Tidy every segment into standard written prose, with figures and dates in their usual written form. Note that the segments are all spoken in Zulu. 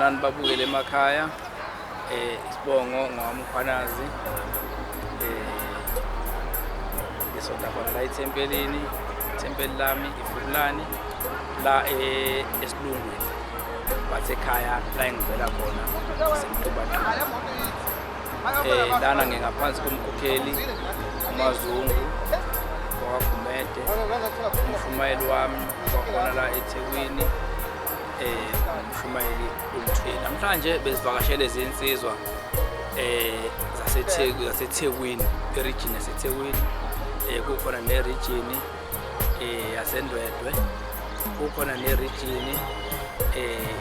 sanibonani babukele emakhaya. Isibongo ngwamkhwanazi. Ngisonda khona la ethempelini, ithempeli lami iFulani la esilungwini. Bathe ekhaya la engivela khona semtubaqala. Lana ngingaphansi komkhokheli uMazungu wakagumede, umshumayeli wami wakhona la eThekwini, umshumayeli uLuthweni. Namhlanje besivakashele izinsizwa zaseThekwini, iregion yaseThekwini. Kukhona neregion yaseNdwedwe, kukhona neregion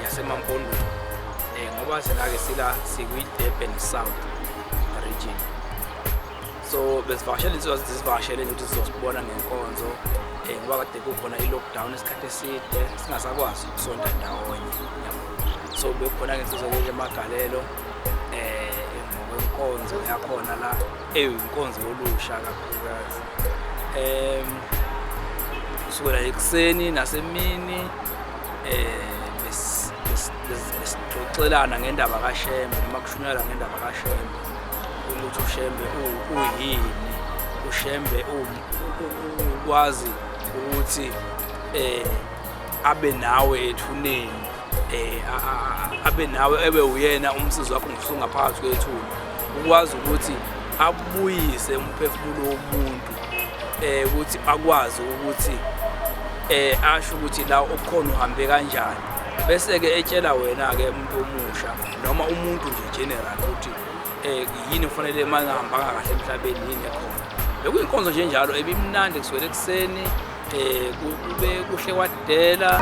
yaseMampondweni. Ngoba sinake sila sikwi-Durban South region. So besivakashele insizwa zisivakashele ukuthi sizosibona ngenkonzo ngoba kade kukhona i-lockdown esikhathi eside singasakwazi ukusonda ndawonye. So bekhona insizwa emagalelo ngokwenkonzo yakhona la eyinkonzo yolusha kakhulukazi. Kusukela ekuseni nasemini besixoxelana ngendaba kaShembe noma kushunyayelwa ngendaba kaShembe ukuthi uShembe uyini, uShembe ukwazi ukuthi abe nawe ethuneni, abe nawe ebe uyena umsizi wakho ngosungaphakathi kwethuna, ukwazi ukuthi abuyise umphefumulo womuntu, ukuthi akwazi ukuthi asho ukuthi la ukhona uhambe kanjani, bese ke etshela wena ke umuntu omusha noma umuntu nje general ukuthi yini kufanele mangihamba kahle emhlabeni yini ekhona. Bekuyinkonzo nje njalo ebimnandi kusukela ekuseni kube kuhle kwadela.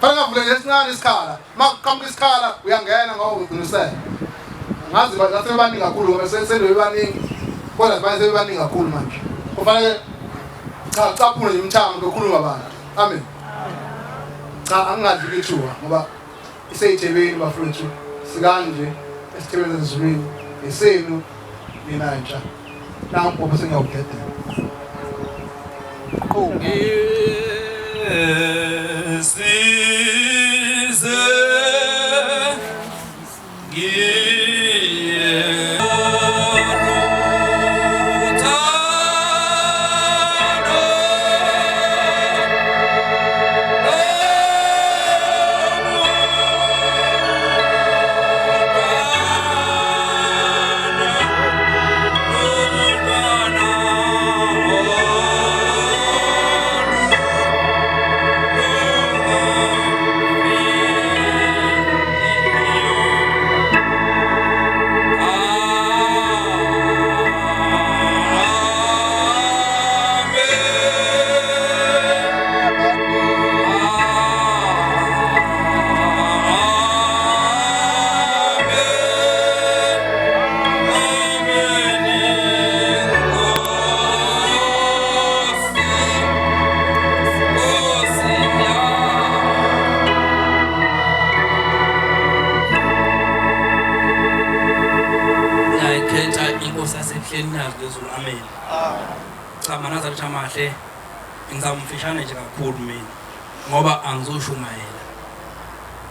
Fanele ngavule lesincane isikhala. Maqhamuka isikhala uyangena ngoba uqinisele. Ngazi basebaningi kakhulu ngoba sendwe bebaningi. Kodwa manje sebebaningi kakhulu manje. Kufanele cha caphule nje umthamo lokhuluma abantu. Amen. Cha angadli lithuba ngoba iseyithebeni bafowethu sikanje esithebeni sezulwini esenu mina ntsha. Nampo bese ngiyawugeda. Amen. Cha mana zathi amahle ngizamfishane nje kakhulu mina ngoba angizoshumayela.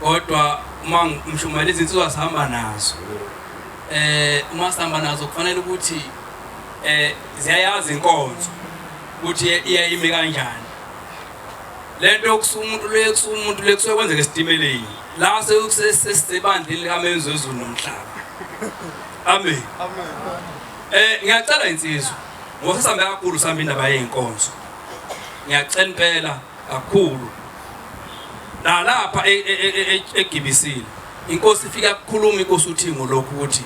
Kodwa uma ngimshumayela izinsizwa sihamba nazo. Uma sihamba nazo kufanele ukuthi ziyayazi inkonzo ukuthi iyayime kanjani. Lento yokusumuntu lekusuke kwenzeka esitimeleni. La sekusesebandleni likaMenzi wezulu nomhlaba. Amen. Amen. Ngiyacela insizwa ngoba sihambe kakhulu sihamba indaba yeinkonzo. Ngiyacela impela kakhulu. La lapha eGibisile inkosi ifika ukukhuluma inkosi uThingo lokhu ukuthi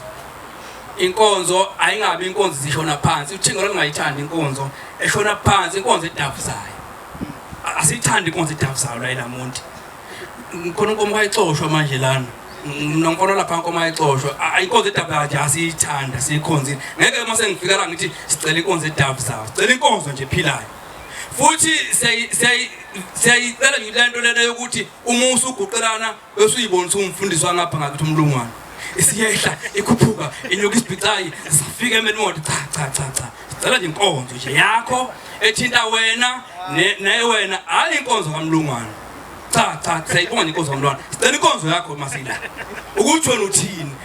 inkonzo ayingabi inkonzo zishona phansi. uThingo lengayithandi inkonzo eshona phansi, inkonzo edabuzayo. Asithandi inkonzo edabuzayo la eLamonti. Ngikhona inkomo kayixoshwa manje lana. Nonkono lapha inkomo ayixoshwa. Inkonzo edabuzayo nje asiyithanda siyikhonzile. Ngeke mase ngifika la ngithi sicela inkonzo edabuzayo. Sicela inkonzo nje ephilayo. Futhi siyayicela ngilento lento yokuthi umusa uguqelana bese uyibonisa umfundiswa ngapha ngakuthi umlungwana. Isiyehla ikhuphuka inyuka isibhicayi sifike ememoto cha. Sicela nje inkonzo nje yakho ethinta wena wena hayi inkonzo kaMlungwana. Cha sayibona inkonzo kaMlungwana. Sicela inkonzo yakho masila. Ukuthi wena uthini?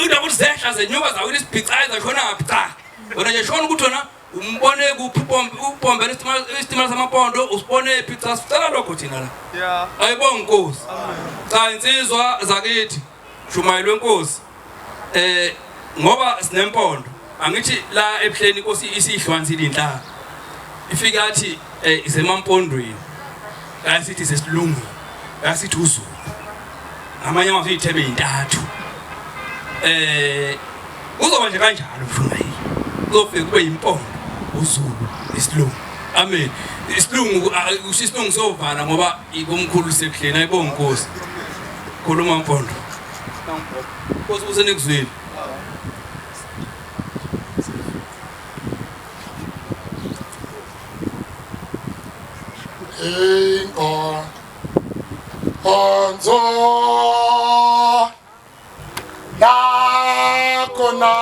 Udaba ukuthi zehla zenyuka zakuthi isibhicayi zashona ngaphi cha. Wena nje shona ukuthi wena umbone kuphi upombe isitimela samapondo usibone pizza sicela lokho thina la. Yeah. Ayibonga inkosi. Cha insizwa zakithi shumayelwe inkosi. Ngoba sinempondo angithi la ePhleni inkosi isihlwanisile inhlaka. Ifika athi isemampondweni. Ayisithi sesilungu. Ayisithi uzulu. Ngamanye amazwi ithebe intathu. Uzoba nje kanjalo mshunayeli. Uzofika kube impondo uzulu isilungu. Amen. Isilungu usisilungu sovala ngoba ikomkhulu sePhleni ayibonga inkosi. Khuluma mpondo. Nkosi usenekuzwini. Onzo nakona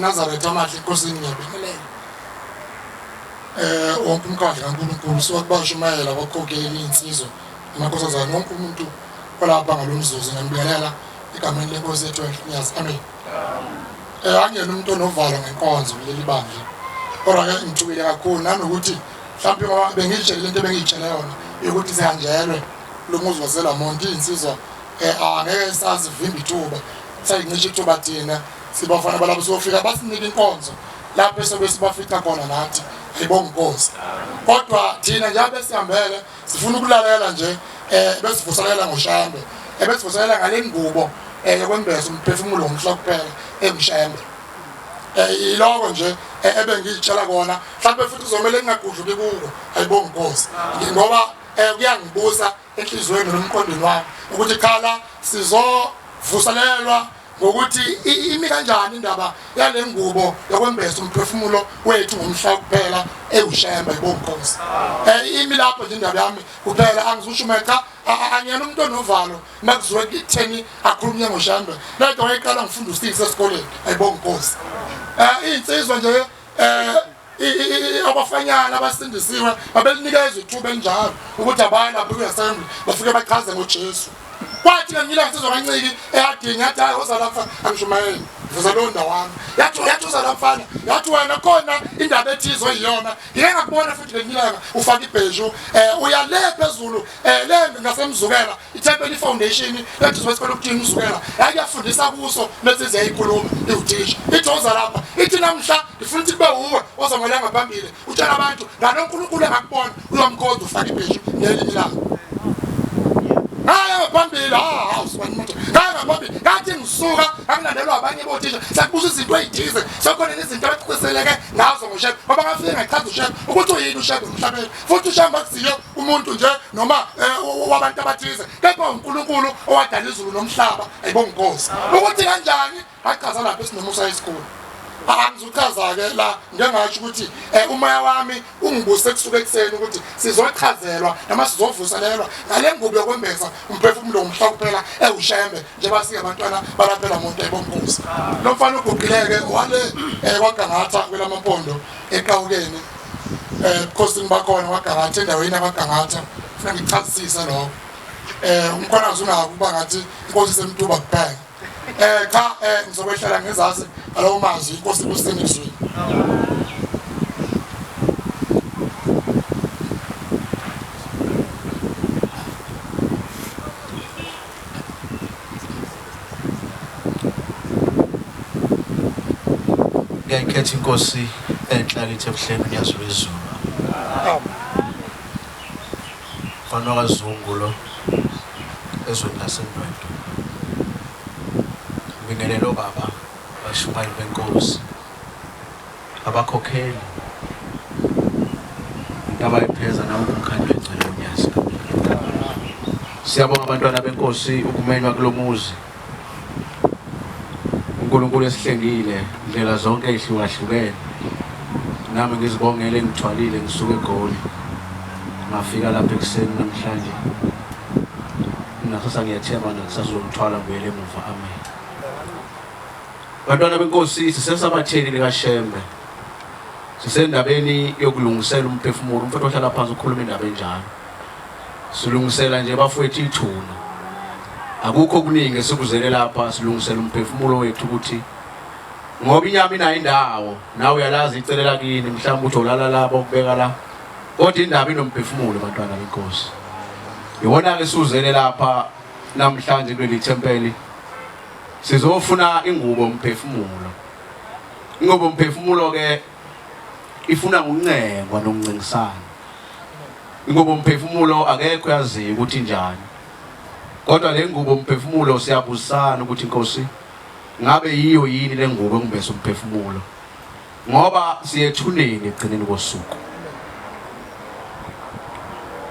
Nazareth amahle inkosini ngiyabingelela wonke umkhandlu kaNkulunkulu siwakubashumayela abakhokheli insizwa amankosazana wonke umuntu olapha ngalomzuzu ngiyambingelela egameni lenkosi yethu Nyazi amen. Angiyena umuntu onovalo ngenkonzo kuleli bandla kodwa ke ngithukile kakhulu nanokuthi mhlawumbe ngoba bengiyitshela into ebengiyitshela yona ukuthi sihanjelwe lo muzi waseLamonti insizwa angeke sazi vimba ithuba sayincishe ithuba thina sibafana balabo sofika basinika inkonzo lapho sobe sibafica khona nathi ayibonga inkosi kodwa thina njengoba sihambele sifuna ukulalela nje besivuselela ngoshambe besivuselela ngale ngubo yokwembesa umphefumulo ngomhla kuphela emshembe iloko nje ebengiyitshela kona mhlawumbe futhi uzomela ngingagudluki kuko ayibonga inkosi ngoba kuyangibusa enhlizweni nomqondweni wami ukuthi khala sizovuselelwa ngokuthi imi kanjani indaba yale ngubo yokwembesa umphefumulo wethu ngomhla kuphela ewushembe ayibonga inkosi imi lapho nje indaba yami kuphela angizushumeqa angiyena umuntu onovalo makuziwe kitheni akhulunywe ngoshambe lento wayiqala ngifunda usisi esikoleni ayibonga inkosi insizwa nje abafanyana abasindisiwe babelinikeza ithuba enjalo ukuthi abaye lapho kwi-assembly bafike bachaze ngoJesu kwathi ke ngila insizwa kanciki eyadinga yathi hayi uzalafana angishumayeli vuza lo ndawami yathi uzalafana yathi wena khona indaba ethizo yiyona ngike ngakubona futhi ngilanga ufaka ibheju uyale phezulu le ngasemzukela iTemple Foundation lethi siwesikole ukudinga umzukela yakuyafundisa kuso lethi ziyayikhuluma iwuthisha ithoza lapha ithi namhla ngifuna ukuthi kube uwe ozongela ngaphambili utshela abantu ngalo uNkulunkulu engakubona uyomkhonza ufaka ibheju ngelinye ilanga phambili awusibani phambili kathi ngisuka angilandelwa abanye bothisha sakubuza izinto ezithize sokhona izinto abachiseleke ngazo ngoshepherd ngoba ngafike ngachaza ushepherd ukuthi uyini ushepherd emhlabeni futhi ushamba kusiyo umuntu nje noma wabantu abathize kepha uNkulunkulu owadala izulu nomhlaba ayibonga inkosi ukuthi kanjani achaza lapho esinomusa esikhulu angizuchaza ke la njengasho ukuthi umoya wami ungibuse kusuka ekseni ukuthi sizochazelwa noma sizovuselelwa ngale ngubo yokwembesa umphefumulo ngomhla kuphela ewushembe njengoba singabantwana balaphela umuntu ayibonkosi lo mfana ugugileke wale kwaGangatha kwelaMampondo eQhawukeni because bakhona kwaGangatha endaweni yaGangatha ufuna ngichazisise lokho umkhona uzunakuba ngathi inkosi semtuba kuphela cha ngizokwehlela ngezazi alowo mazwi inkosi kusengizweni ngiyayikhetha inkosi enhlakithi ebuhleni yazwezulu fana kaZungu lo ezweni laseNdwendwe bingelelo baba bashumayeli benkosi abakhokheli abayipheza nawo umkhandlu wengcelo Nyazi. Siyabonga abantwana benkosi ukumenywa kulomuzi uNkulunkulu esihlengile indlela zonke ezihlukahlukene nami ngizibongele ngithwalile ngisuka eGoli ngafika lapha ekseni namhlanje nasosa ngiyathemba nakusazongithwala ngiyele emuva amen. Bantwana benkosi sisesamatheni likaShembe sisendabeni yokulungisela umphefumulo umfowethu ohlala phansi ukhuluma indaba enjalo silungisela nje bafowethu ithuna akukho kuningi sikuzele lapha silungisela umphefumulo wethu ukuthi ngoba inyama inayo indawo nawe uyalazi icelela kini mhlawumbe uthi olala lapha ukubeka la kodwa indaba inomphefumulo bantwana benkosi yona ke sizele lapha namhlanje kuleli thempeli sizofuna ingubo umphefumulo. Ingubo umphefumulo ke ifuna ukuncengwa nokuncengisana. Ingubo umphefumulo akekho yazi ukuthi njani. Kodwa le ngubo umphefumulo siyabuzisana ukuthi inkosi ngabe yiyo yini le ngubo engimbesa umphefumulo. Ngoba siyethuneni egcineni kosuku.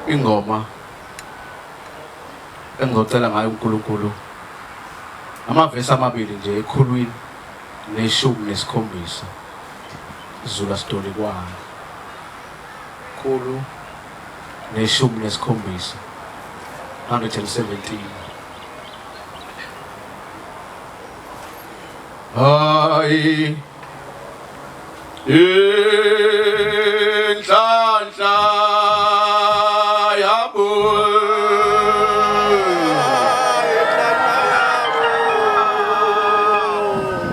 Ingoma engizocela ngayo uNkulunkulu amavesi amabili nje ekhulwini neshumi nesikhombisa Zula Stoli kwa khulu neshumi nesikhombisa 117. Hayi inhlanhla yabo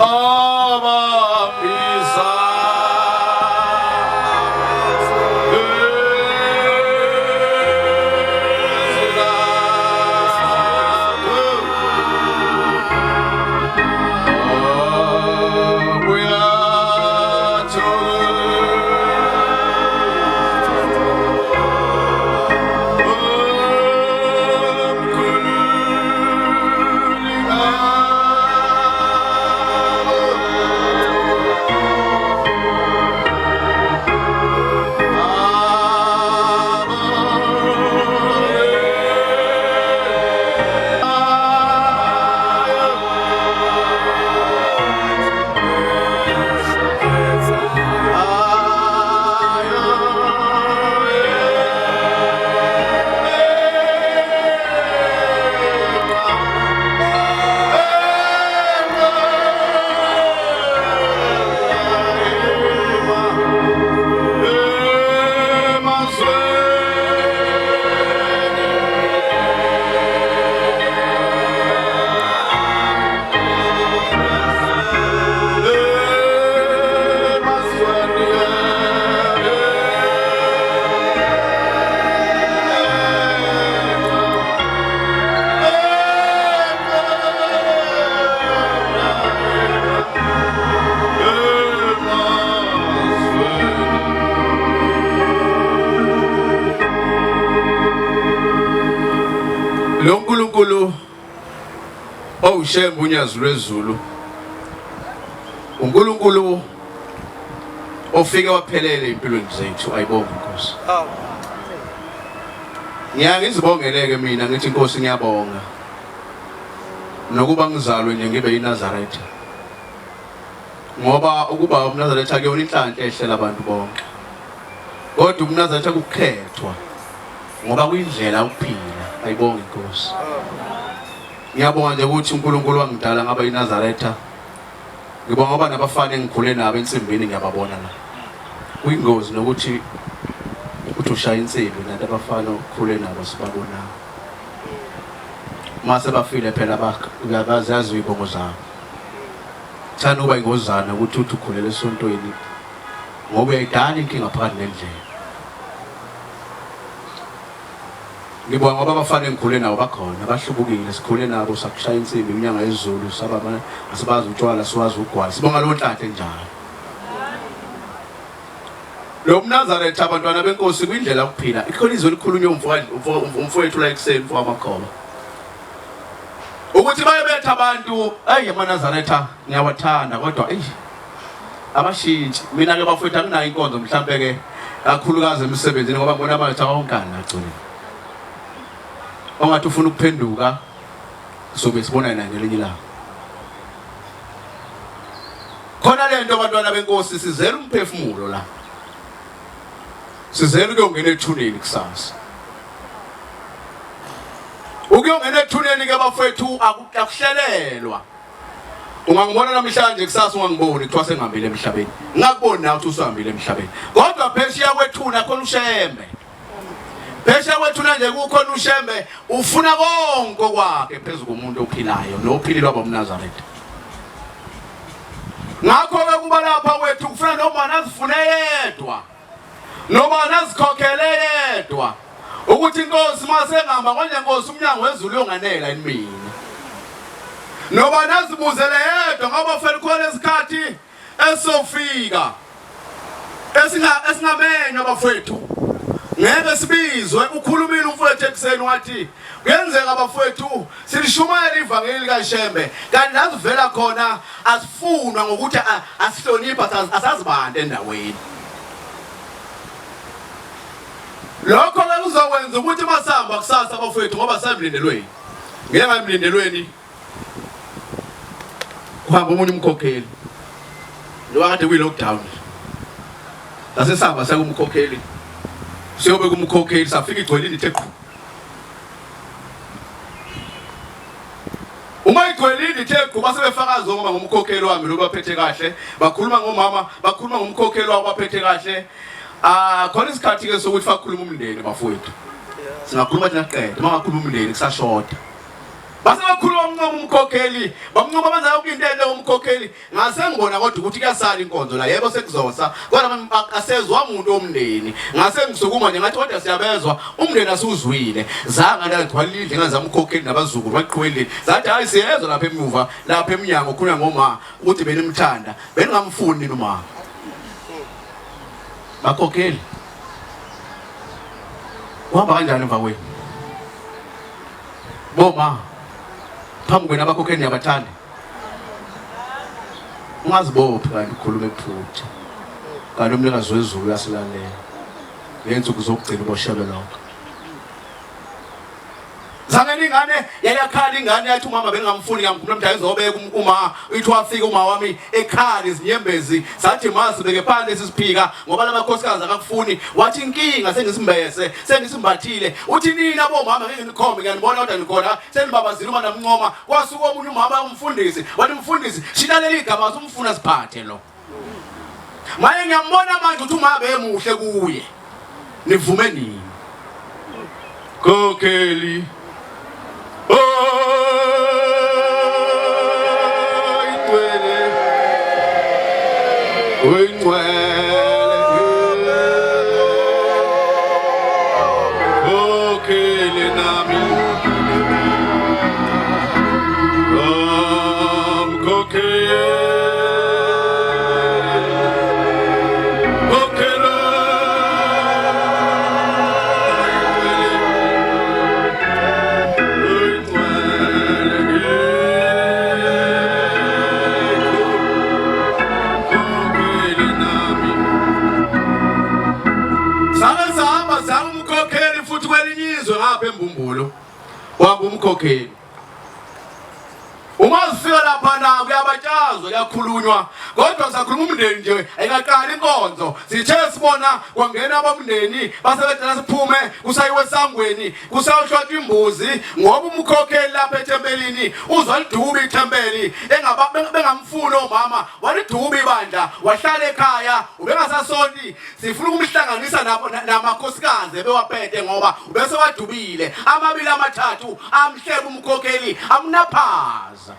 ababisa lo nkulunkulu owushembe unyazi lwezulu unkulunkulu ofike waphelele impilweni zethu ayibonge Nkosi ngiyangizibongeleke mina ngithi Nkosi ngiyabonga nokuba ngizalwe nje ngibe yiNazaretha ngoba ukuba umNazaretha akuyona inhlanhla ehlela abantu bonke kodwa umNazaretha kukhethwa ngoba kuyindlela ukuphila ayibonge Nkosi ngiyabonga nje ukuthi uNkulunkulu wangidala ngaba yiNazaretha ngibonga ngoba nabafana engikhule nabo ensimbini ngiyababona la kuyingozi nokuthi ushaya insimbi nathi abafana okukhule nabo sibabona mase bafile phela bazazi izibongo zabo thana uba ingozana ukuthi ukhulele esontweni ngoba uyayidala inkinga phakathi nendlela ngibonga ngoba abafana engikhule nabo bakhona bahlubukile sikhule nabo sakushaya insimbi iminyanga yezulu sababana asibazi utshwala siwazi ugwala sibonga lo nhlanthe njalo lo mNazaretha abantwana benkosi kwindlela ukuphila ikhona izwe likhulunywa umfowethu la ekseni mfowamakhoma ukuthi bayebetha abantu amaNazaretha ngiyawathanda kodwa abashintshi mina ke bafowethu anginayo inkonzo mhlambe ke kakhulukazi emsebenzini ngoba ngibona abantu awongani nagcina ongathi ufuna ukuphenduka sobe sibona na ngelinye ilanga khona lento abantwana benkosi sizela umphefumulo la sizela ukuyongena ethuneni kusasa ukuyongena ethuneni ke bafowethu akuhlelelwa ungangibona namhlanje kusasa ungangiboni kuthiwa sengihambile emhlabeni ngakubona nawe ukuthi usihambile emhlabeni kodwa phesheya kwethuna khona ushembe phesheya kwethuna nje kukhona ushembe ufuna konke kwakhe phezulu komuntu ophilayo nophilile wabomNazaretha ngakho ke kuba lapha wethu kufuna noma nazifune yedwa noma nazikhokhele yedwa ukuthi inkosi masengihamba konje Nkosi umnyango wezulu yonganela mina noma nazibuzele yedwa ngoba fela khona isikhathi esofika esingamenywa bafowethu ngeke sibizwe ukhulumile umfowethu ekseni wathi kuyenzeka bafowethu silishumayela ivangeli kaShembe kanti lazivela khona asifunwa ngokuthi asihlonipha asazibande endaweni lokho ke kuzokwenza ukuthi masamba kusasa bafowethu ngoba samlindelweni ngeke ngamlindelweni kuhamba umuntu umkhokheli lo akade kuyi lockdown asesamba sakumkhokheli siyobe kumkhokheli safika igcwele into eqhu uma igcwelile ithe kuba sebefakaza ngoma ngomkhokheli wami lo baphethe kahle bakhuluma ngomama bakhuluma ngomkhokheli wabo baphethe kahle khona isikhathi ke sokuthi fakhuluma umndeni bafowethu singakhuluma thina qede mangakhuluma umndeni kusashota base bakhuluma ngoma umkhokheli bamncoma benza yonke into enhle ngomkhokheli ngase ngibona kodwa ukuthi kuyasala inkonzo la yebo sekuzosa kodwa asezwa umuntu womndeni ngase ngisukuma nje ngathi kodwa siyabezwa umndeni asuzwile zanga la ngwalidle ngazama umkhokheli nabazukulu baqhweleni zathi hayi siyezwa lapha emuva lapha eminyango ukhulunywa ngoma ukuthi benimthanda beningamfuni noma bakhokheli uhamba kanjani emva kwenu boma phambi kwena abakhokheli niyabathanda ungazibophi kanti ukhulume ephutha kanti umnikazi wezulu uyasilalela ngensuku zokugcina uboshelwe lokho zangena ingane yayakhala ingane yathi umama bengamfuni ngamkhuluma mntana izobeka uma ithi wafika uma wami ekhala izinyembezi sathi masi beke phansi sisiphika ngoba labakhosikazi akakufuni wathi inkinga sengisimbese sengisimbathile uthi nina bomama ngeke nikhombe ngiyanibona kodwa nikhona senibabazile uma namncoma kwasuka omunye umama umfundisi wathi mfundisi shilaleli igaba umfuna siphathe lo maye ngiyambona manje uthi uma bemuhle kuye nivume nini khokheli embumbulu wangumkhokheli uma sifika lapha na kuyabatshazwa kuyakhulunywa kodwa sisakhuluma umndeni nje ayikaqali inkonzo sithe sibona kwangena abamndeni basebedela siphume kusayiwe esangweni kusawushotha imbuzi ngoba umkhokheli lapha ethempelini uzwa lidubi ithempeli bengamfuni omama walidubi ibandla wahlala ekhaya ubengasasonti sifuna ukumhlanganisa namakhosikazi bewaphethe ngoba ubese wadubile amabili amathathu amhleba umkhokheli amnaphaza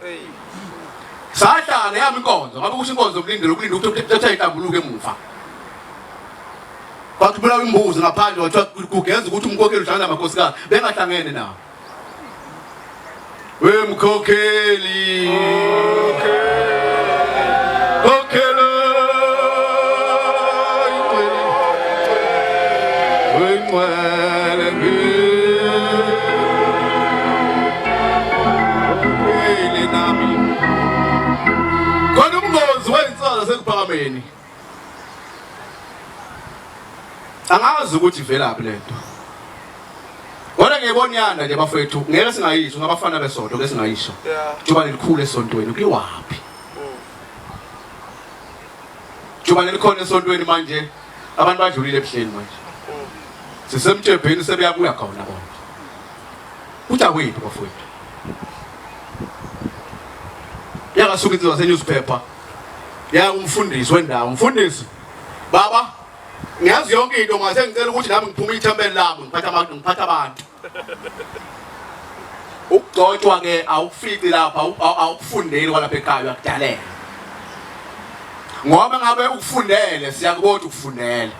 sahlala yami inkonzo ngabe kusho inkonzo umlindelo ukulinda ukuthi ihlambuluke emuva kwathubula imbuzi ngaphandle wathi kugenza ukuthi umkhokheli uhlangana namakhosikazi bengahlangene nawo wemkhokheli khokhelo sekuphakameni angazi ukuthi ivelaphi lento kodwa ngiyibona yanda nje bafethu ngeke singayisho ngabafana besonto ke singayisho juba nelikhulu esontweni kuyiwaphi juba nelikhona esontweni manje abantu badlulile ebuhleni manje sisemthebheni sebeyakuya khona bona uthi akwethu bafethu yakasuka insizwa se-newspaper ya umfundisi wendawo umfundisi baba ngiyazi yonke into ngase ngicela ukuthi nami ngiphume ithempeli lami ngiphatha abantu ukugcotshwa ke awufici lapha awukufundeli kwalapha ekhaya uyakudalela ngoba ngabe ukufundele siyakubona ukufundela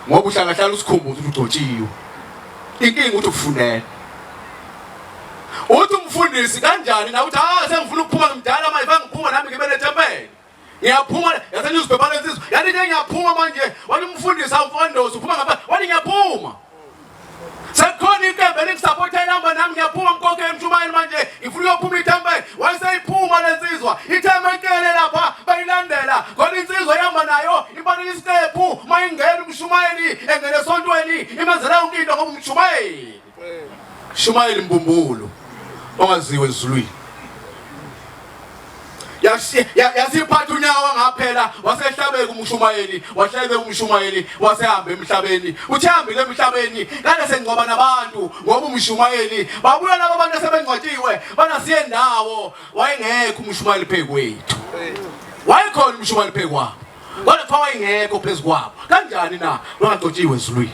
ngoba uhlala usikhumbuza ukuthi ugcotshiwe inkinga ukuthi ukufundela uthi umfundisi kanjani na uthi sengifuna ukuphuma ngimdala manje bangiphuma nami ngibe nethempeli ngiyaphuma yase-newspaper lensizwa yathi nje ngiyaphuma manje wathi umfundisi awumfondosi uphuma ngapha wathi ngiyaphuma sekukhona inkembe elingisapotha inamba nami ngiyaphuma mkhokheli mshumayeli manje ngifuna ukuyophuma ithempeli wayeseyiphuma lensizwa ithempeli lapha bayilandela khona insizwa ihamba nayo ibanele isitepu mayingena umshumayeli engene esontweni imenzela yonke into ngoba umshumayeli shumayeli mbumbulu ongaziwe ezulwini yasiphatha unyawo ngaphela wasehlabeka umshumayeli wahlebe umshumayeli wasehamba emhlabeni uthambile emhlabeni kade sengcoba nabantu ngoba umshumayeli babuya labo abantu asebengcwatshiwe banasiye ndawo wayengekho umshumayeli phekwethu wayekhona umshumayeli phekwabo kodwa kuthiwa wayengekho phezu kwabo kanjani na wangagcotshiwe ezulwini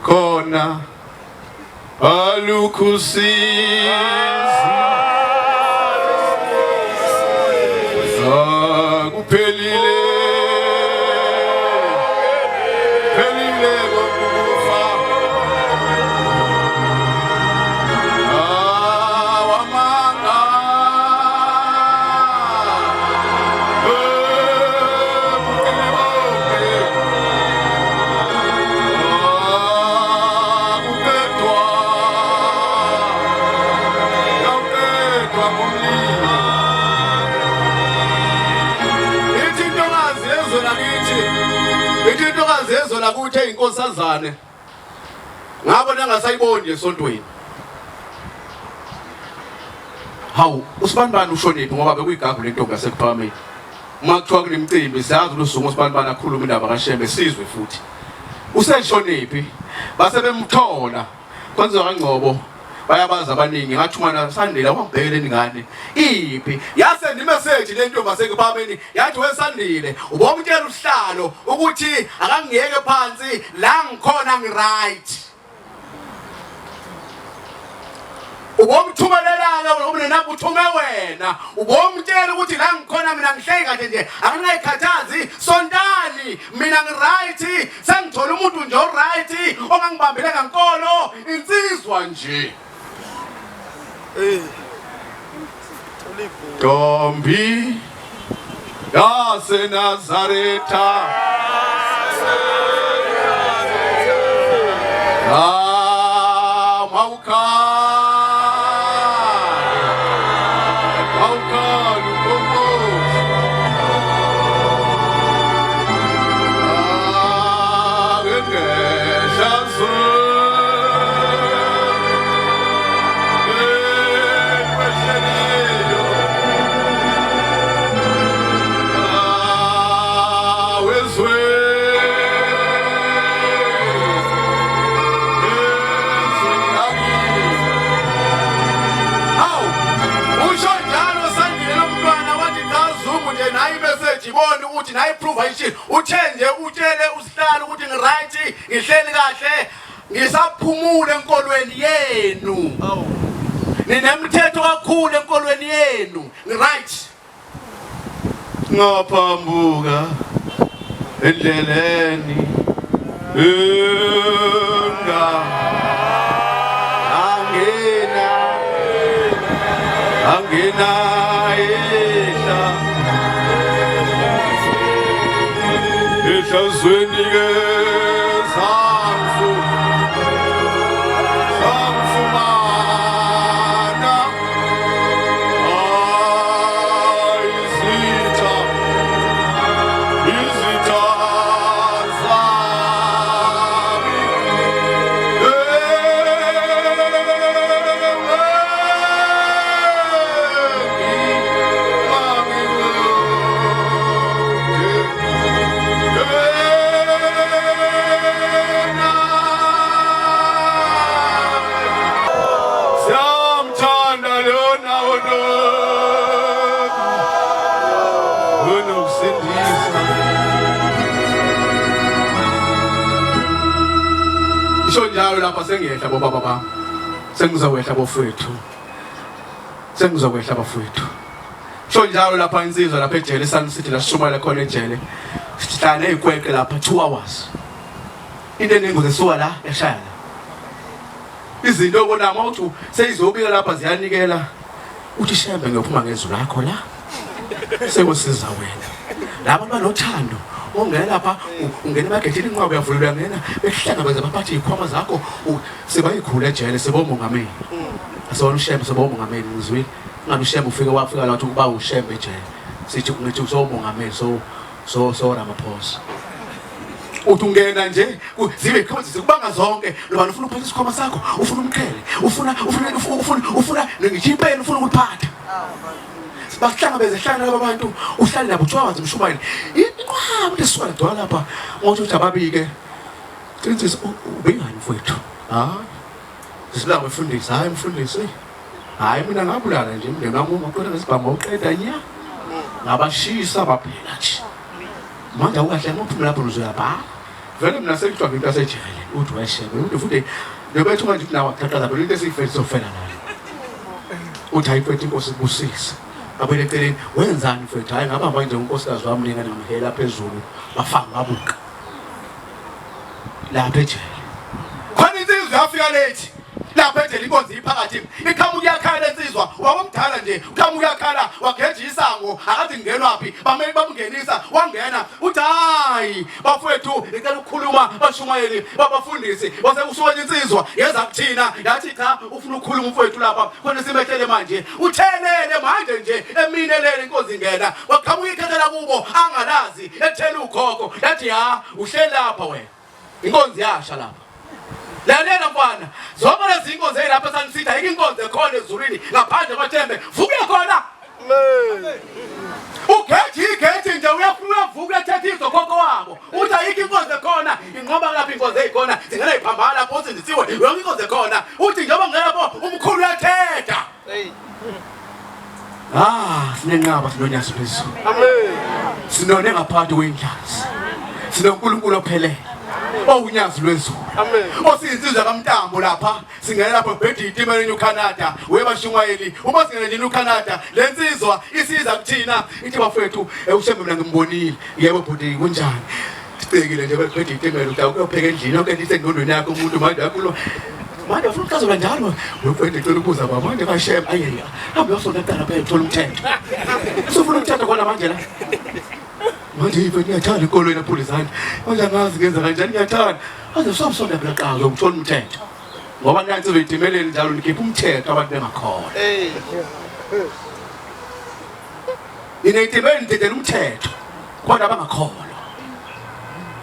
khona alukhusizi kuphelile phelile kokufa awamanga Izinto la kuthi inkosazane ngabo nangasayiboni esontweni hawu usibanibani ushoniphi ngoba bekuyigagu lentombi yasekuphameni uma kuthiwa kunemicimbi siyazi usuku usibanibani akhuluma indaba kaShembe sizwe futhi useshoniphi base bemthola kwenziwa kaNgcobo bayabaza abaningi ngathumana Sandile kwabhekele ingane iphi yase nimessage lentombi yasekuphameni yathi weSandile ubomtshela usihlalo ukuthi akangiyeke phansi la ngikhona ngiright ubomthumelela ngoba nina uthume wena ubomtshela ukuthi la ngikhona mina ngihleki kahle nje akangayikhathazi sontani mina ngiright sengithola umuntu nje oright ongangibambele ngankolo insizwa nje Ntombi yaseNazaretha Ibona ukuthi nayi prove ishi uthenje utshele usihlalo ukuthi ngiright ngihleli kahle ngisaphumule enkolweni yenu ninemthetho kakhulu enkolweni yenu ngiright ngaphambuka endleleni angena Ehlazweni ke samfumana izitha zami Isho njalo lapha sengiyehla bobaba bami sengizowehla bofethu sengizokwehla bafethu isho njalo lapha insizwa lapha ejele Sun City la sishumela khona ejele sihlala ezikweqe lapha 2 hours into eningi zesuka la eshaya la izinto bona mawuthi seyizobika lapha ziyanikela uthi Shembe ngiyophuma ngezulu lakho la sekusiza wena laba banothando ongena lapha ungena emagethini inqwaba yavulwa ngena behlangabeza baphathi ikhwama zakho sibayikhulu ejele sibomongameli asona uShembe sibomongameli ngizwile ngabe uShembe wafika la uthi kuba uShembe ejele sithi ngithi usomongameli so Ramaphosa uthi ungena nje zibe ikhomazisi kubanga zonke loba ufuna ukuphatha isikhwama sakho ufuna umqhele ufuna ngichimpeni ufuna ukuphatha bakuhlangabeze hlangana laba bantu uhlale nabo uthwaza umshumayeli inqwaba lesiswala dwala lapha ngothi uthi ababike insizwa ubengani mfowethu sisibanga befundisa hayi mfundisi hayi mina ngabulala nje umndeni wami ngoqeda ngesibhamu uqeda nya ngabashisa baphela nje manje awukahle ngophumela lapho uzoyapha vele mina sekuthiwa into yasejele uthi wayeshebe uthi futhi nobethu manje nawe akuthatha phela into esiyifethu sofela nayo uthi ayifethu inkosi ibusisa abele eceleni wenzani mfethu hayi ngabamba nje unkosikazi wami lengane ngamhela phezulu bafanga ngabuka lapha ejele khona insizwa yafika late lapha ejele inkonzi iphakathi iqhamuka uyakhala insizwa wabomdala nje uqhamuka uyakhala wageja isango akathi ngenwaphi bamngenisa wangena uthi hayi bafowethu icela ukukhuluma bashumayeli babafundisi wasekusuka insizwa yeza kuthina yathi cha ufuna ukukhuluma umfowethu lapha khona simehlele manje uthelele manje nje eminelele inkonzi ingena waqhamuka ikhathela kubo angalazi ethela ukhokho yathi ha uhleli lapha wena inkonzi yasha lapha lalela mfana zonke lezi inkonzi lapha sanisitha inkonzi ekhona ezulwini ngaphandle kwaThembe vuke khona ugethi nje uyavuka ethetha izokhokho wabo uthi ayikho inkonzi ekhona inqoba lapha inkonzi ezikhona zingena iphambana lapho usindisiwe yonke inkonzi ekhona uthi njengoba ngeyapho umkhulu uyathetha sinenqaba sinonyasi phezulu amen sinone ngaphansi kwendlazi sinoNkulunkulu ophelele unyazi lwezulu amen osizizwa kaMntambo lapha singena lapha ebhediti eMerenyu Canada webashumayeli uma singena nje uCanada lensizwa isiza kuthina ithi bafethu uShembe mina ngimbonile yebo bhuti kunjani sicekile nje ebhediti eMerenyu ukuyopheka endlini yonke into isengqondweni yakho umuntu manje yakulo manje ufuna ukucazola njalo wefethu ecela ukuza baba manje kaShembe ayeya hambe yosonta eqala phela uthola umthetho usufuna umthetho khona manje la manje yifethu ngiyathanda inkolweni ePhulizana manje angazi ngenza kanjani ngiyathanda aze sobusonda phela qazo ngithola umthetho ngoba nansi uzoyidimeleni njalo nikhipha umthetho abantu bengakhona ineyidimeni ndedela umthetho kodwa abangakholwa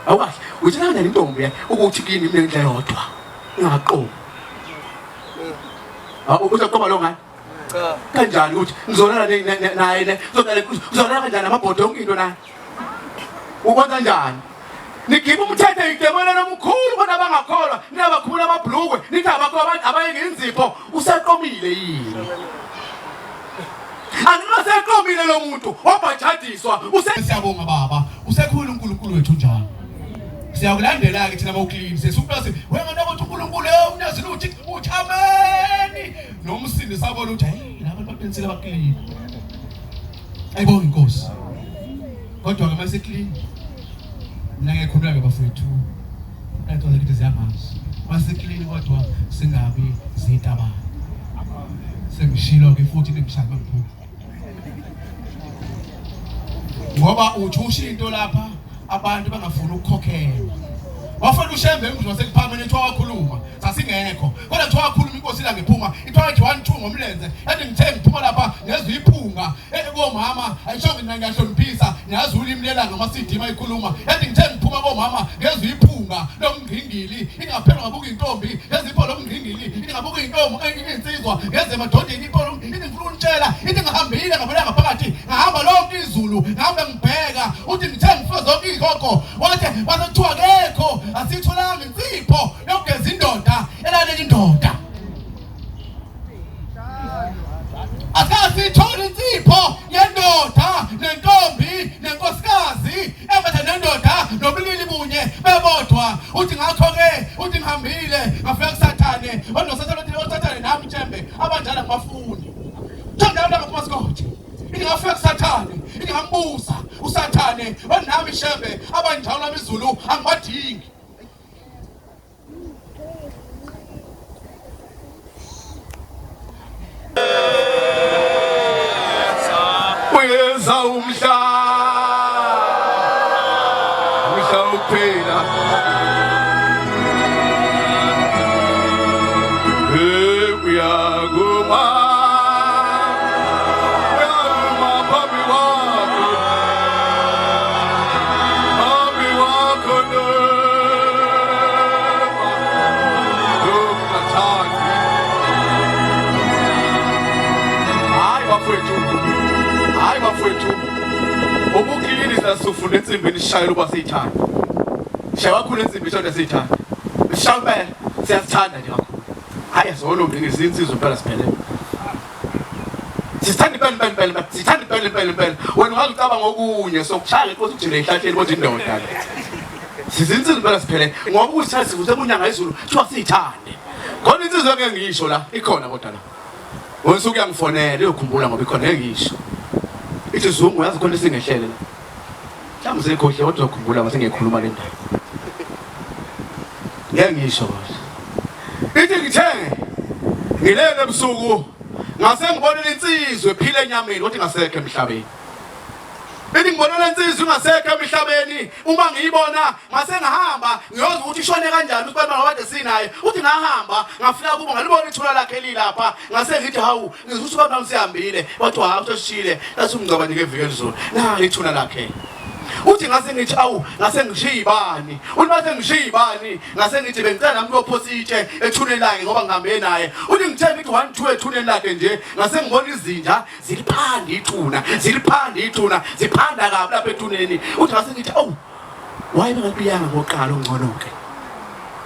awukahle uthi nana intombi ukuthi kini mina indlela yodwa ngaqoba uzaqoba lo ngani kanjani ukuthi ngizolala naye uzolala kanjani amabhodo yonke into naye ukwenza njani nikhipha umthetho idemolelo omkhulu bona abangakholwa ninabakhumula amabhlukwe nithi abakho abantu abayeke inzipho usaqomile yini angaseqomile lo muntu wabhajadiswa siyabonga baba usekhulu uNkulunkulu wethu njalo siyakulandela ke thina bawuklini sesuphlasi wena ukuthi uNkulunkulu uyazi ukuthi uthi amen nomsindi sabona ukuthi hey laba baqinisekile baklini ayibonga inkosi kodwa ke mase clean mina ngikhuluma ke bafowethu ayithola ukuthi ziyamanzi mase clean kodwa singabi zitabana sengishilo ke futhi ngishaka kakhulu ngoba uthi into lapha abantu bangafuna ukukhokhela wafuna uShembe emzwa sekuphamene ethiwa wakhuluma sasingekho kodwa ethiwa wakhuluma inkosi la ngephuma ithiwa ethi 1 ngomlenze yathi ngithe ngiphuma lapha ngezwe iphunga komama ayishonke mina ngiyahloniphisa niyazi ulimi lelanga masidima ikhuluma yathi ngithe ngiphuma komama ngezwe iphunga lomngingili ingaphela ngabuka intombi ngezipho lomngingili ingabuka intombi insizwa ngeze emadodeni ipolo ngifuna untshela ithi ngihambile ngabelanga phakathi ngahamba lonke izulu ngihamba ngibheka uthi ngithe ngifuna zonke ikhokho wathi bazothiwa kekho asitholanga insipho yokugeza indoda elalela indoda akasithola insipho yendoda nentombi nenkosikazi ebathe nendoda nobulili bunye bebodwa uthi ngakho-ke uthi ngihambile ngafika kusathane usathane nami Thembe abanjalo ngibafuni thondala ngakumasikoti ithi ngafika kusathane ithi ngambuza usathane nami Thembe abanjalo abezulu angibadingi uyeza umhla uphela uyaguma phambi wakho ufuna ensimbini sishayela uba siyithanda. Shaya kakhulu ensimbi shonda siyithanda. Shaya impela siyasithanda nje kakhulu. Hayi zona ubingisa insizwe impela siphelele. Sithanda impela. Sithanda impela. Wena ungazi ucabanga okunye sokushaya inkosi ukujile ehlatheni kodwa indoda. Sizinsizwe impela siphelele. Ngoba ukuthi sivuze kunyanga izulu kuthiwa siyithande. Khona insizwe ngeke ngisho la ikhona kodwa la. Wonke uyangifonela uyokhumbula ngoba ikhona ngisho. Ithi Zungu yazi khona singehlele la. Mhlawumbe sekhohle kodwa uzokhumbula mase ngiyekhuluma le ndaba. Ngisho kodwa. Ithi ngithenge ngilele ebusuku ngase ngibonela insizwe ephile enyameni kodwa ngasekho emhlabeni. Ithi ngibonela insizwe ngasekho emhlabeni uma ngiyibona ngase ngahamba ngiyoza ukuthi ishone kanjani usibani manje sinaye uthi ngahamba ngafika kubo ngalibona ithula lakhe lilapha ngase ngithi hawu ngizuthi ubani msihambile wathi hawu ushile lathi umngcabani ngevike elizolo na ithula lakhe uthi ngase ngithi awu ngase ngishiya ibani uthi mase ngishiya ibani ngase ngithi bengicela nami uyophositshe ethuneni lakhe ngoba ngihambe naye uthi ngithenge ngithi 1 2 ethuneni lakhe nje ngase ngibona izinja ziliphanda ithuna ziphanda kabi lapha ethuneni uthi ngase ngithi awu wayibe ngakuyanga ngoqala ongconoke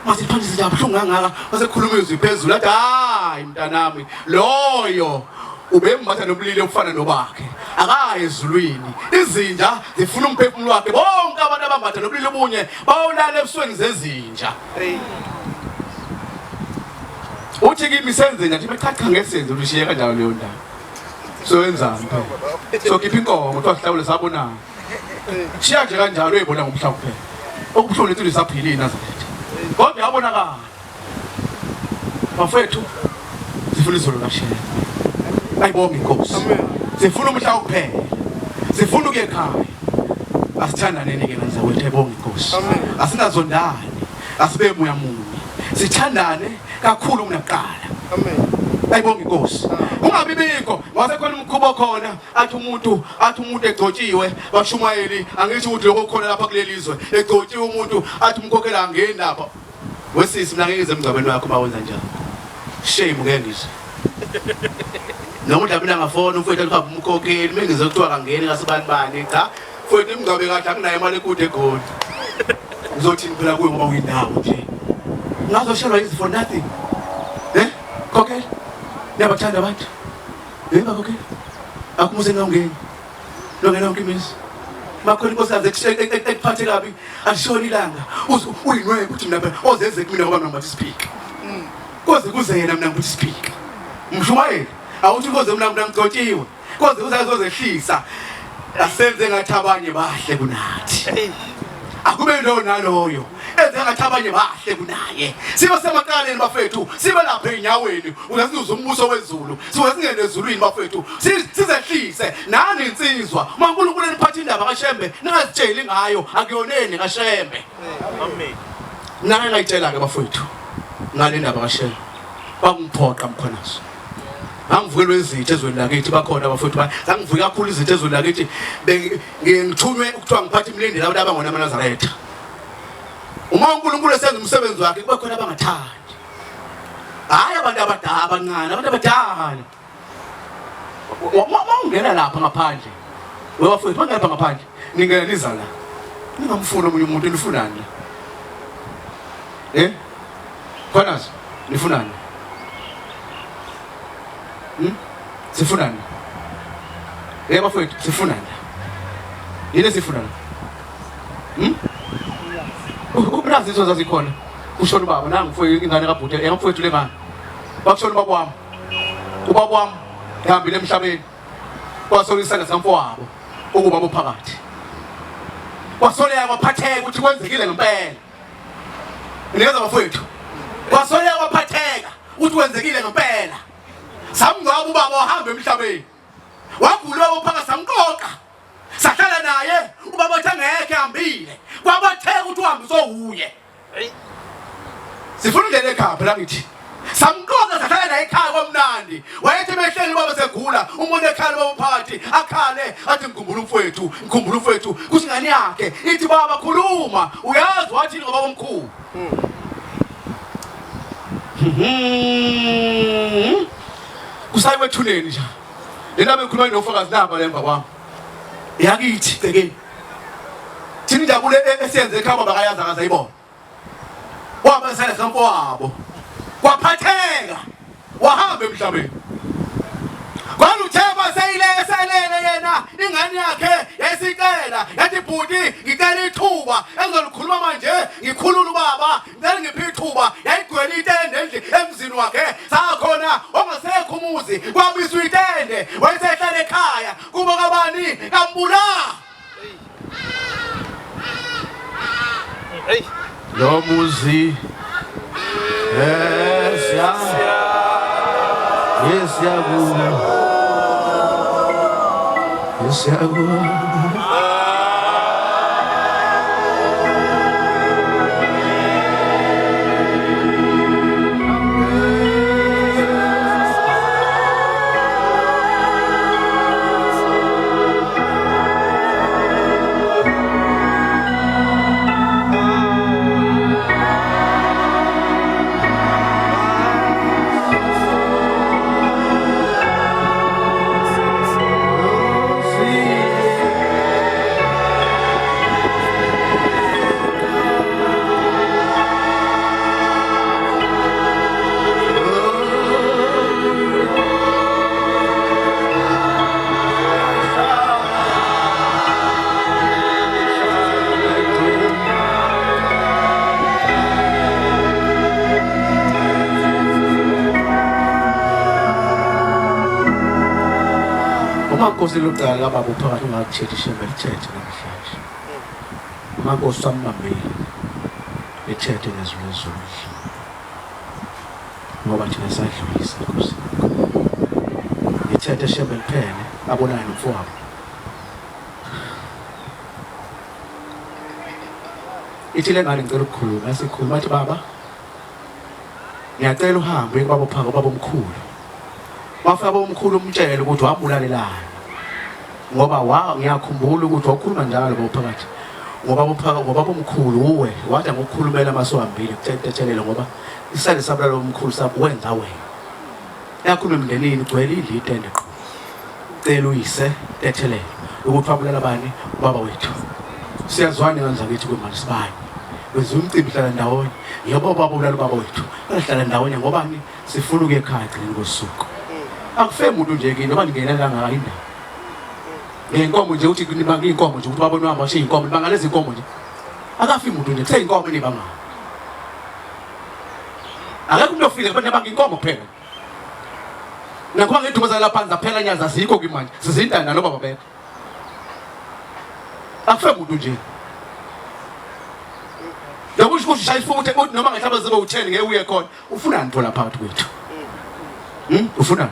masiphandise izinja abhlungu ngangaka wasekhuluma izwi phezulu athi hayi mntanami loyo ubembatha nobulili obufana nobakhe akaye ezulwini izinja zifuna umphefumulo wakhe bonke abantu abambatha nobulili obunye bawulala ebusweni zezinja uthi kimi senze nje bechacha ngesenzo ulishiye kanjalo leyo ndaba so wenzani phela so khipha inkomo kuthiwa sihlawule sabonana shiya nje kanjalo uyibona ngomhlaba kuphela okubuhlungu lethu lisaphilini Nazaretha kodwa yabonakala bafethu sifuna izolo lashela ayibonge inkosi sifuna umhla kuphela sifuna ukuye ekhaya asithandaneni ke Nazaretha ayibonge inkosi asinazondani asibe moya munye sithandane kakhulu kunakuqala ayibonge inkosi ungabi bikho wasekhona umkhubo khona athi umuntu egcotshiwe bashumayeli angithi ukuthi lokho khona lapha kuleli izwe egcotshiwe umuntu athi umkhokhela angeni lapha wesisi mina ngeke emgcabeni wakho bawenza njalo shame ngeke ngizwe noma mina ngafona umfowethu alikhapha umkhokheli mengize kuthiwa kangeni ngasibani cha mfowethu imngcabe kahle akunayo imali ekude egoli ngizothini phela kuwe ngoba uyindawo nje ngazoshelwa yizi for nothing khokheli niyabathanda abantu bakhokheli akumuze ngawungeni longena wonke imizi makhona inkosikazi ekuphathe kabi alishona ilanga uyinwebe ukuthi mina phela ozeze kumina ngoba mina ngathi speak koze kuze yena mina ngathi speak mshumayeli awuthi koze mina ngigcotshiwe koze uzazozehlisa asenze ngathi abanye bahle kunathi akube lo naloyo enze ngathi abanye bahle kunaye sibe semaqaleni bafethu sibe lapha enyaweni ungazizuza umbuso wezulu sibe singene ezulwini bafethu sizehlise nani insizwa uNkulunkulu eniphatha indaba kaShembe ningazitsheli ngayo akuyoneni kaShembe amen nani ngayitshela ke bafethu ngale ndaba kaShembe bangiphoqa mkhonazo angivukelwe izithe ezweni lakithi bakhona abafowethu zangivuke kakhulu izithe ezweni lakithi ngithunywe ukuthiwa ngiphathe imlindi labo abangona amaNazaretha uma uNkulunkulu esenza umsebenzi wakhe kube khona abangathandi hayi abantu abadala abancane abantu abadala ungena lapha ngaphandle webafowethu bangapha ngaphandle ningena niza la ningamfuna omunye umuntu nifunani la khonazo nifunani sifunani bafowethu sifunani yini sifunani ubrazi izo zazikhona ushona ubaba nangu mfowethu ingane kabhuti mfowethu lengane bakushona ubaba wami ehambile emhlabeni kwasolisana samfowabo ukubaba phakathi kwasoleka kwaphatheka ukuthi kwenzekile ngempela niyeza bafowethu kwasoleka kwaphatheka ukuthi kwenzekile ngempela samngcwaba ubaba wahamba emhlabeni wagula uphaka samqoqa sahlala naye ubaba wathi angeke ehambile kwabatheka ukuthi uhambe sohuye sifuna indlela ekhaya phela ngithi samqoqa sahlala naye ekhaya kwamnandi wayethi mehleli ubaba segula umuntu ekhaya ubaba phakathi akhale athi ngikhumbula umfowethu kuthi ingane yakhe ithi baba khuluma uyazi wathi ngoba omkhulu kusayiwe ethuneni nje lena bekhuluma nofakazi namba lemva kwami yakithi cekeni injabule esiyenze ekhaya bakayazi akazayibona waba sele sampo wabo kwaphatheka wahamba emhlabeni kwalutheba selele yena ingane yakhe yayisicela yathi bhuti ngicela ithuba engizolikhuluma manje ngikhulula ubaba ngicela ngiphe ithuba yayigcwele itende endle emzini wakhe sakhona ongasekho umuzi kwabiswa itende wayesehlala ekhaya kuba kabani kambula lo muzi Umakhosi lokuqala lababa uphakathi ungakuthethi ishembe lithethe namhlanje. Umakhosi wambambile lithethe ngezwi lezulu. Ngoba thina sadlulisa Nkosi. Lithethe ishembe liphele abonayo nomfowabo. Ithi le ngane ngicela ukukhuluma yasikhuluma athi baba ngiyacela uhambe kubaba uphaka baba omkhulu. Wafika bomkhulu umtshele ukuthi wabulalelana ngoba ngiyakhumbula ukuthi wakhuluma njalo bophakathi ngoba bomkhulu uwe wathi ngokukhulumela amasohambile kuthethelela ngoba isale sabulala omkhulu sabuwenza wena yakhuluma emndenini ugcwele ilitende qho cela uyise tethelele ukuthi wabulala bani ubaba wethu siyazwana kanza kithi kwemali sibani wenza umcimbi hlala ndawonye yebo baba ubulala ubaba wethu bahlala ndawonye ngoba sifuna ukuye ekhaya egcina kosuku akufe umuntu nje kini noba ningena la ngayo indawo ngenkomo nje uthi nibanga inkomo nje ukuthi babone uhamba bashiya inkomo nibanga lezi inkomo nje akafi umuntu nje kuse inkomo nibanga akekho umuntu ofile abantu nibanga inkomo kuphela nakuba ngedumeza lapha phansi phela nyaza zikho kwimanje sizindana nobaba bethu akufe umuntu nje yakusho ukuthi shayifuthe uthi noma ngahlaba zibe u10 ngeke uye khona ufuna ntona phakathi kwethu ufuna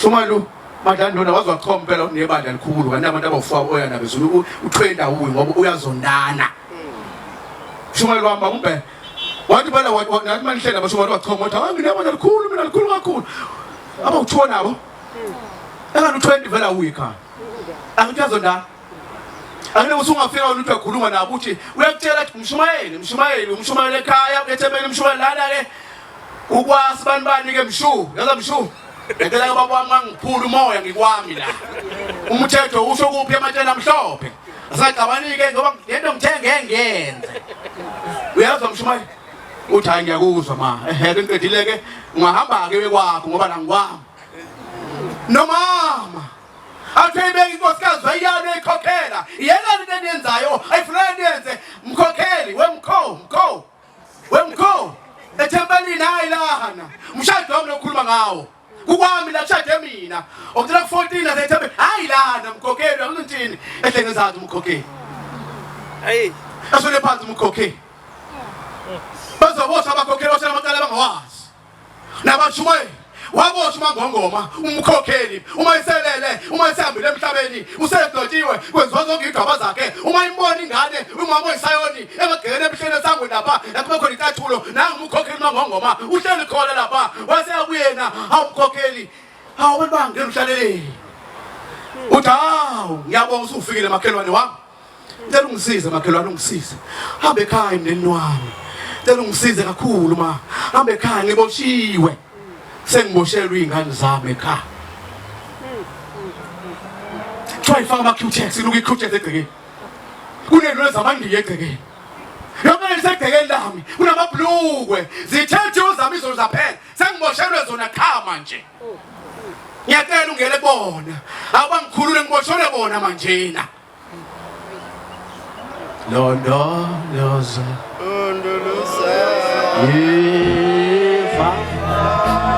Shumalo madandona wazwachoma phela unebandla likhulu kanti abantu abafaka oya nabezulu utrenda uwe ngoba uyazondana Shumalo wamba umbe wathi phela nathi manihlela abashumalo wachoma wathi anginebandla likhulu mina likhulu kakhulu abawu2 nabo engani u20 vela uyikhaya angiyazondana Angene usungafika ukuthi uyakhuluma nabo uthi uyakutshela ukuthi umshumayeli ekhaya uyethembele umshumayeli lana ke ukwasi bani ke mshu yaza mshu ngicela baba wami ngiphula umoya ngikwami la umthetho usho kuphi ematshela amhlophe asaqabani ke ngoba lento ngithenge ngiyenze uyazwa mshumayeli uthi hayi ngiyakuzwa ma ke ngiqedile ke ungahamba ke kwakho ngoba la ngikwami nomama athebeka inkosikazi wayiyana ekhokhela yena into eniyenzayo ayifuna niyenze mkhokheli wemkho ethembelini hayi lahana umshado wami lokukhuluma ngawo kukwami la kushade mina okuthola ku14 asethembe hayi lahana mkhokheli akuthini ehlengezathu umkhokheli hey asole phansi umkhokheli bazobotha abakhokheli osela amaqala bangawazi nabashumayeli waboshwa mangongoma umkhokheli uma iselele uma isihambile emhlabeni usedlotshiwe kwenziwa zonke igaba zakhe uma imbona ingane umama oyisayoni engagene ebuhleni sangwe lapha yakube khona icathulo nangu umkhokheli mangongoma uhleli khona lapha waseya kuyena awumkhokheli hawu abantu bangena umhlaleleni uthi hawu ngiyabonga usufikile makhelwane wami ngicela ungisize makhelwane ungisize hambe ekhaya emndenini wami ngicela ungisize kakhulu ma hambe ekhaya ngiboshiwe sengiboshelwe ingane zami ekhaya try faka ama Q-tex iluku i-Q-tex egcekeni kunento zamandiye egcekeni yonke isegcekeni lami kunamabhlukwe zithethe uzamiso zaphela sengiboshelwe zona khama nje ngiyacela ungele bona abangikhulule ngiboshole bona manjena londoloza ifa lakho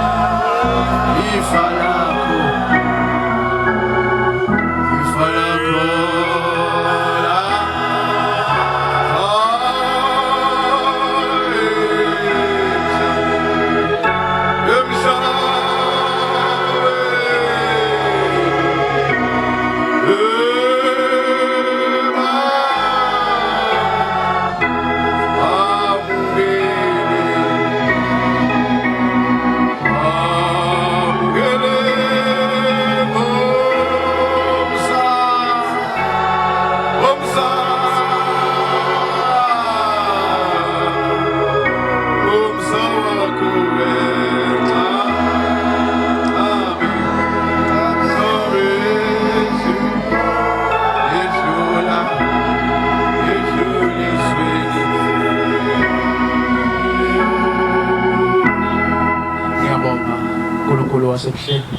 wasebuhleni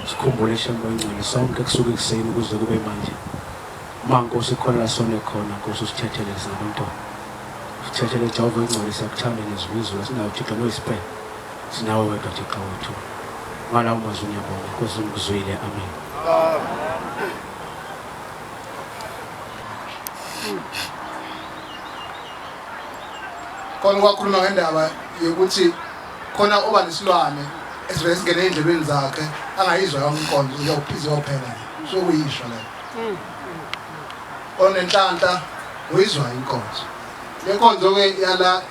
sikhumbule shemba ingcwele sonke kusuka ekuseni kuze kube manje mankosi khona la sone khona nkosi usithethele sinabantwana usithethele Jehova ingcwele siyakuthanda nezizwe sinawo Thixo noyisiphele sinawe wedwa Thixo wethu ngalawo mazwi ngiyabonga nkosi ngikuzwile amen khona kwakhuluma ngendaba yokuthi khona oba nesilwane esivele singene endlebeni zakhe angayizwa yonke inkonzo uyawuphiza uyophela so kuyishwa la onenhlanhla uyizwa inkonzo lenkonzo ke yala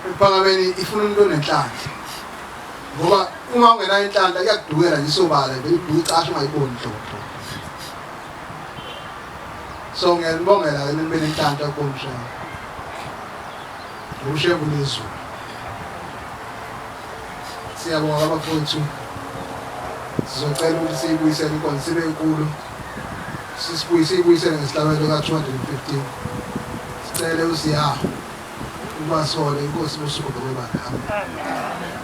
iphangameni ifuna umuntu onenhlanhla ngoba uma ungena inhlanhla iyakudukela nje sobala beyiduka icasha ungayiboni hlobo so ngiyabongela ke nibe nenhlanhla komshana ushevu lezulu siyabonga abafowethu sizocela ukuthi siyibuyisele inkonzo sibe enkulu siyibuyisele ngesihlabelo ka-215 sicele usiya ubasole inkosi bosuku lokwebala amen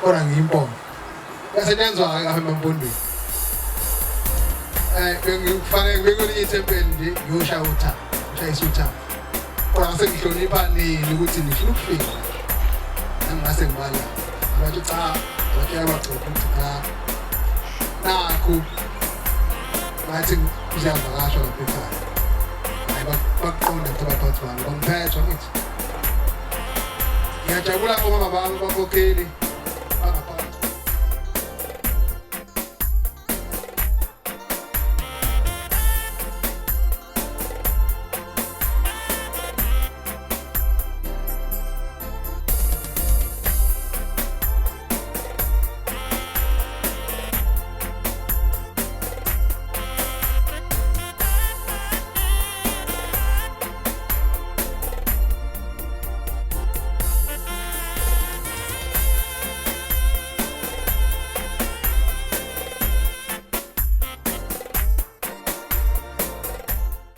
kodwa ngiyimpompo yasetshenzwa lapha emampondweni bengikufanele bekwelinye ithempeli nje ngiyoshaya uthango ngishayisa uthango kodwa ngase ngihlonipha nini ukuthi nifuna ukufika ngase ngibala abathi cha abathi abagcoba ukuthi cha nakho bathi kuzavakashwa lapha ekhaya baqonda ukuthi abaphathi bami bangiphethwa ngithi ngiyajabula ngoba baba bakhokheli